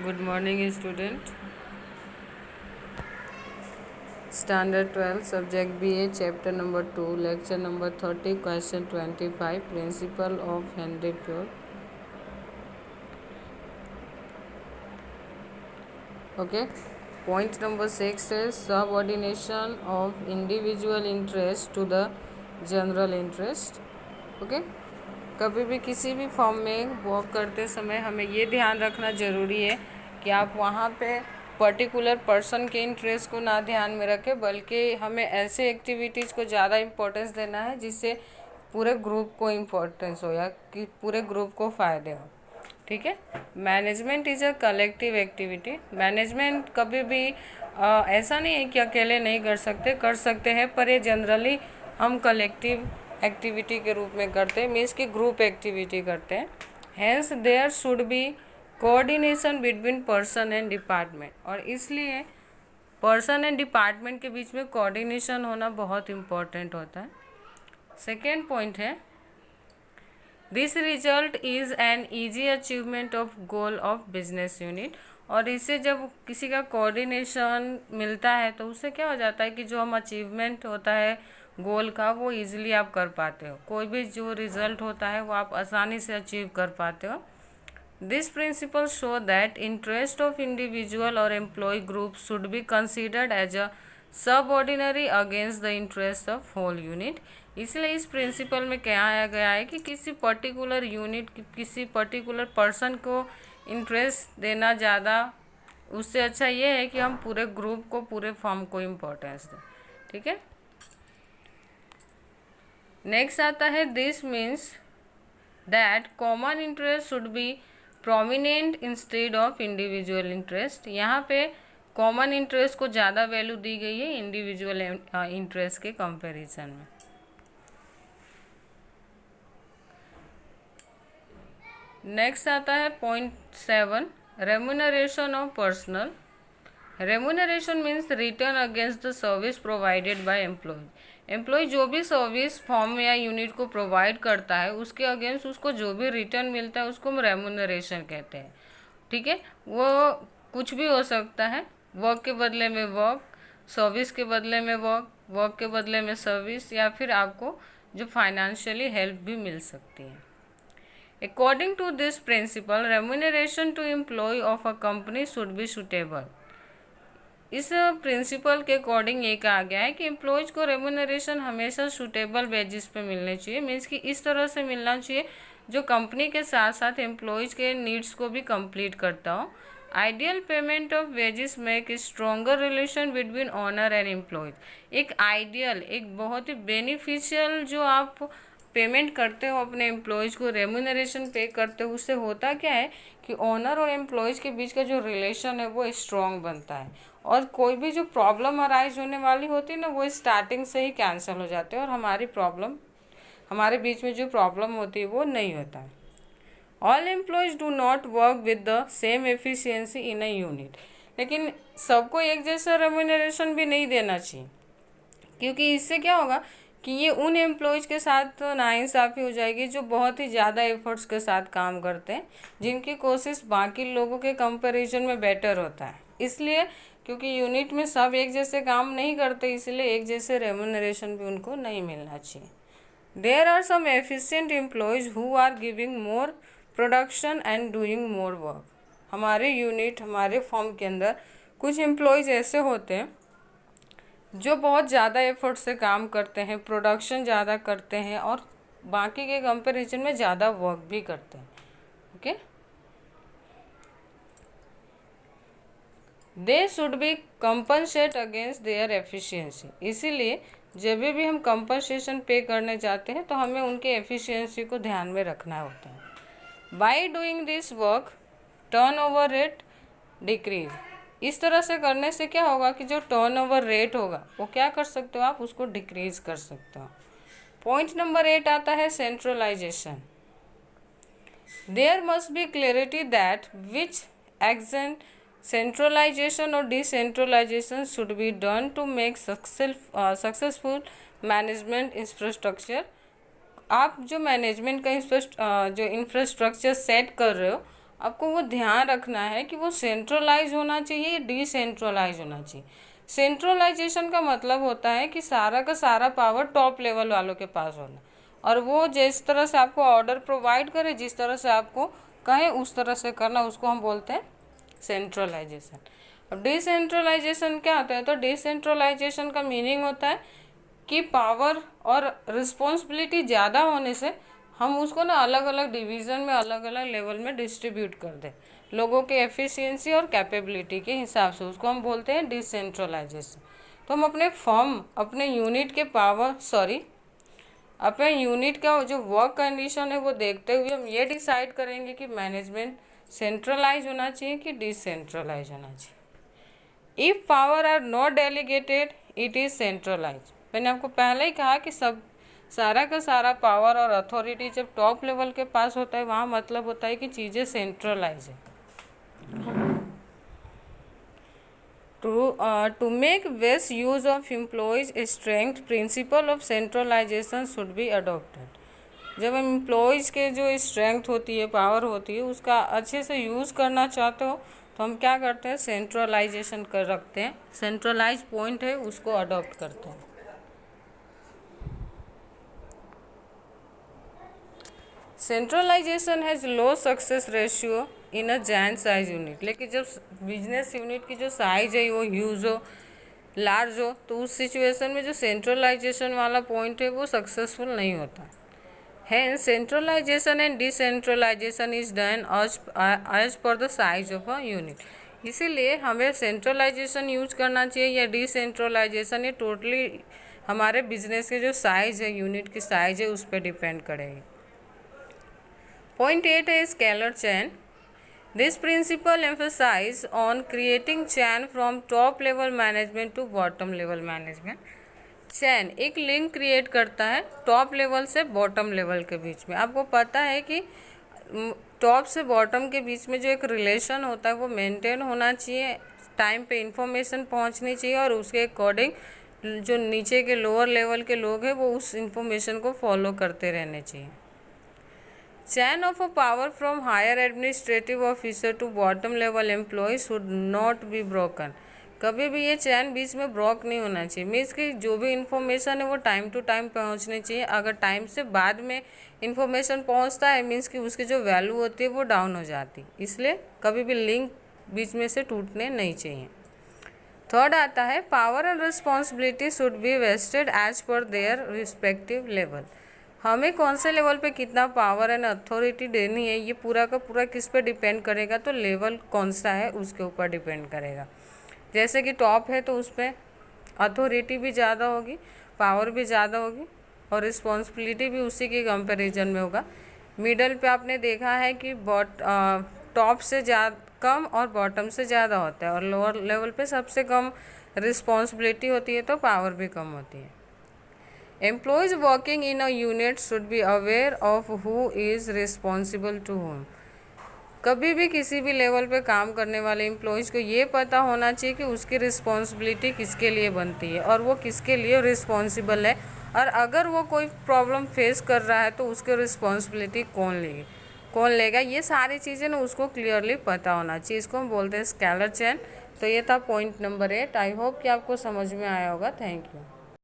Good morning, student. Standard 12, Subject BA, Chapter number 2, Lecture number 30, Question 25, Principle of Henry Pure. Okay. Point number 6 is subordination of individual interest to the general interest. Okay. कभी भी किसी भी form में work करते समय हमें ये ध्यान रखना ज़रूरी है कि आप वहाँ पे पर्टिकुलर पर्सन के इंटरेस्ट को ना ध्यान में रखें, बल्कि हमें ऐसे एक्टिविटीज़ को ज़्यादा इम्पोर्टेंस देना है जिससे पूरे ग्रुप को इम्पोर्टेंस हो या कि पूरे ग्रुप को फ़ायदे हो। ठीक है। Management is a collective activity. Management कभी भी ऐसा नहीं है कि अकेले नहीं कर सकते हैं, पर ये जनरली हम कलेक्टिव एक्टिविटी के रूप में करते हैं, मीन्स कि ग्रुप एक्टिविटी करते हैं। Hence there should be coordination between person and department, और इसलिए पर्सन एंड डिपार्टमेंट के बीच में कोऑर्डिनेशन होना बहुत इम्पोर्टेंट होता है। सेकेंड पॉइंट है this result is an easy achievement of goal of business unit, और इससे जब किसी का कोऑर्डिनेशन मिलता है तो उससे क्या हो जाता है कि जो हम अचीवमेंट होता है गोल का वो इजीली आप कर पाते हो, कोई भी जो रिजल्ट होता है वो आप आसानी से अचीव कर पाते हो। This principle show that interest of individual और employ group should be considered as a subordinate against the interest of whole unit. इसलिए इस प्रिंसिपल में क्या आया गया है कि किसी पर्टिकुलर यूनिट, किसी पर्टिकुलर पर्सन को इंटरेस्ट देना ज़्यादा, उससे अच्छा ये है कि हम पूरे ग्रुप को, पूरे फॉर्म को इम्पोर्टेंस दें। ठीक है। नेक्स्ट आता है this means that common interest should be prominent instead of individual interest. यहाँ पे कॉमन इंटरेस्ट को ज़्यादा वैल्यू दी गई है इंडिविजुअल इंटरेस्ट के कंपैरिजन में। नेक्स्ट आता है point 7, remuneration of personal. Remuneration means return against the service provided by employ. Employ जो भी सर्विस फॉर्म या यूनिट को प्रोवाइड करता है उसके अगेंस्ट उसको जो भी रिटर्न मिलता है उसको हम रेम्यूनरेशन कहते हैं। ठीक है। वो कुछ भी हो सकता है, वर्क के बदले में वर्क, सर्विस के बदले में वर्क, वर्क के बदले में सर्विस, या फिर आपको जो फाइनेंशियली हेल्प भी मिल सकती है। According to this principle, remuneration to employee of a company should be suitable. इस प्रिंसिपल के अकॉर्डिंग ये कहा गया है कि एम्प्लॉयज़ को रेम्यूनरेशन हमेशा सूटेबल वेजेस पे मिलने चाहिए, मीन्स कि इस तरह से मिलना चाहिए जो कंपनी के साथ साथ एम्प्लॉयज़ के नीड्स को भी कंप्लीट करता हो। Ideal payment of wages make stronger relation between owner and employees. एक आइडियल, एक बहुत ही बेनिफिशियल जो आप पेमेंट करते हो अपने एम्प्लॉयज़ को, रेम्यूनरेशन पे करते हो, उससे होता क्या है कि ओनर और एम्प्लॉयज़ के बीच का जो रिलेशन है वो स्ट्रॉन्ग बनता है, और कोई भी जो प्रॉब्लम अराइज होने वाली होती है ना वो स्टार्टिंग से ही कैंसिल हो जाते हैं, और हमारे बीच में जो प्रॉब्लम होती है वो नहीं होता है। All employees do not work with the same efficiency in a unit. लेकिन सबको एक जैसा रेम्यूनरेशन भी नहीं देना चाहिए, क्योंकि इससे क्या होगा कि ये उन एम्प्लॉयज़ के साथ तो नाइंसाफ़ी हो जाएगी जो बहुत ही ज़्यादा एफर्ट्स के साथ काम करते हैं, जिनकी कोशिश बाकी लोगों के कंपैरिजन में बेटर होता है। इसलिए क्योंकि यूनिट में सब एक जैसे काम नहीं करते, इसलिए एक जैसे रेम्यूनरेशन भी उनको नहीं मिलना चाहिए। There are some efficient employees who are giving more production and doing more work. हमारे यूनिट, हमारे फॉर्म के अंदर कुछ एम्प्लॉयज़ ऐसे होते हैं जो बहुत ज़्यादा एफर्ट से काम करते हैं, प्रोडक्शन ज़्यादा करते हैं और बाकी के कंपैरिजन में ज़्यादा वर्क भी करते हैं। Okay. They should be compensate against their efficiency. इसीलिए जब भी हम कंपनसेशन पे करने जाते हैं तो हमें उनके एफिशिएंसी को ध्यान में रखना होता है। By doing this work turnover rate decrease. इस तरह से करने से क्या होगा कि जो टर्नओवर रेट होगा वो क्या कर सकते हो आप, उसको डिक्रीज कर सकते हो। पॉइंट नंबर 8 आता है centralisation. There must be clarity that which action centralisation और decentralisation should be done to make successful management infrastructure. आप जो मैनेजमेंट का जो इंफ्रास्ट्रक्चर सेट कर रहे हो आपको वो ध्यान रखना है कि वो सेंट्रलाइज होना चाहिए या डिसेंट्रलाइज होना चाहिए। सेंट्रलाइजेशन का मतलब होता है कि सारा का सारा पावर टॉप लेवल वालों के पास होना, और वो जिस तरह से आपको ऑर्डर प्रोवाइड करे, जिस तरह से आपको कहे उस तरह से करना, उसको हम बोलते हैं सेंट्रलाइजेशन। अब डिसेंट्रलाइजेशन क्या होता है? तो डिसेंट्रलाइजेशन का मीनिंग होता है कि पावर और रिस्पॉन्सिबिलिटी ज़्यादा होने से हम उसको ना अलग अलग डिवीज़न में, अलग अलग लेवल में डिस्ट्रीब्यूट कर दें लोगों के एफिशिएंसी और कैपेबिलिटी के हिसाब से, उसको हम बोलते हैं डिसेंट्रलाइजेशन। तो हम अपने फर्म, अपने यूनिट के अपने यूनिट का जो वर्क कंडीशन है वो देखते हुए हम ये डिसाइड करेंगे कि मैनेजमेंट सेंट्रलाइज होना चाहिए कि डिसेंट्रलाइज होना चाहिए। If power are not delegated it is centralize. मैंने आपको पहले ही कहा कि सारा का सारा पावर और अथॉरिटी जब टॉप लेवल के पास होता है, वहाँ मतलब होता है कि चीज़ें सेंट्रलाइज है। To make best use of employees' strength, principle of centralization should be adopted. जब हम एम्प्लॉयज़ के जो स्ट्रेंथ होती है, पावर होती है, उसका अच्छे से यूज़ करना चाहते हो तो हम क्या करते हैं? सेंट्रलाइजेशन कर रखते हैं, सेंट्रलाइज पॉइंट है उसको अडॉप्ट करते हैं। Centralization has low success ratio in a giant size unit. लेकिन जब बिजनेस यूनिट की जो साइज है वो ह्यूज हो, लार्ज हो, तो उस सिचुएशन में जो सेंट्रलाइजेशन वाला पॉइंट है वो सक्सेसफुल नहीं होता। Hence, centralization and decentralization is done as per the size of a unit. इसीलिए हमें सेंट्रलाइजेशन यूज करना चाहिए या डिसेंट्रलाइजेशन, ये टोटली हमारे बिजनेस के जो साइज है, यूनिट की साइज है, उस पर डिपेंड करेगी। पॉइंट 8 है scalar chain. This principle emphasise on creating chain from top level management to bottom level management. Chain एक लिंक क्रिएट करता है टॉप लेवल से बॉटम लेवल के बीच में। आपको पता है कि टॉप से बॉटम के बीच में जो एक रिलेशन होता है वो मेंटेन होना चाहिए, टाइम पे इंफॉर्मेशन पहुंचनी चाहिए, और उसके अकॉर्डिंग जो नीचे के लोअर लेवल के लोग हैं वो उस इंफॉर्मेशन को फॉलो करते रहने चाहिए। Chain of a power from higher administrative officer to bottom level employ should not be broken. कभी भी ये चैन बीच में ब्लॉक नहीं होना चाहिए। मीन्स कि जो भी इन्फॉर्मेशन है वो टाइम टू टाइम पहुंचनी चाहिए। अगर टाइम से बाद में इन्फॉर्मेशन पहुंचता है, मीन्स कि उसकी जो वैल्यू होती है वो डाउन हो जाती, इसलिए कभी भी लिंक बीच में से टूटने नहीं चाहिए। थर्ड आता है power and responsibility should be vested as per their respective level. हमें कौन से लेवल पे कितना पावर एंड अथॉरिटी देनी है, ये पूरा का पूरा किस पे डिपेंड करेगा? तो लेवल कौन सा है उसके ऊपर डिपेंड करेगा। जैसे कि टॉप है तो उस पर अथॉरिटी भी ज़्यादा होगी, पावर भी ज़्यादा होगी, और रिस्पॉन्सिबिलिटी भी उसी के कंपैरिजन में होगा। मिडल पे आपने देखा है कि टॉप से कम और बॉटम से ज़्यादा होता है, और लोअर लेवल पे सबसे कम रिस्पॉन्सिबिलिटी होती है तो पावर भी कम होती है। Employees working in a unit should be aware of who is responsible to whom. कभी भी किसी भी लेवल पे काम करने वाले एम्प्लॉयज़ को ये पता होना चाहिए कि उसकी रिस्पॉन्सिबिलिटी किसके लिए बनती है और वो किसके लिए रिस्पॉन्सिबल है, और अगर वो कोई प्रॉब्लम फेस कर रहा है तो उसकी रिस्पॉन्सिबिलिटी कौन लेगा, ये सारी चीज़ें ना उसको क्लियरली पता होना चाहिए। इसको हम बोलते हैं स्केलर चैन। तो ये था पॉइंट नंबर 8। आई होप कि आपको समझ में आया होगा। Thank you.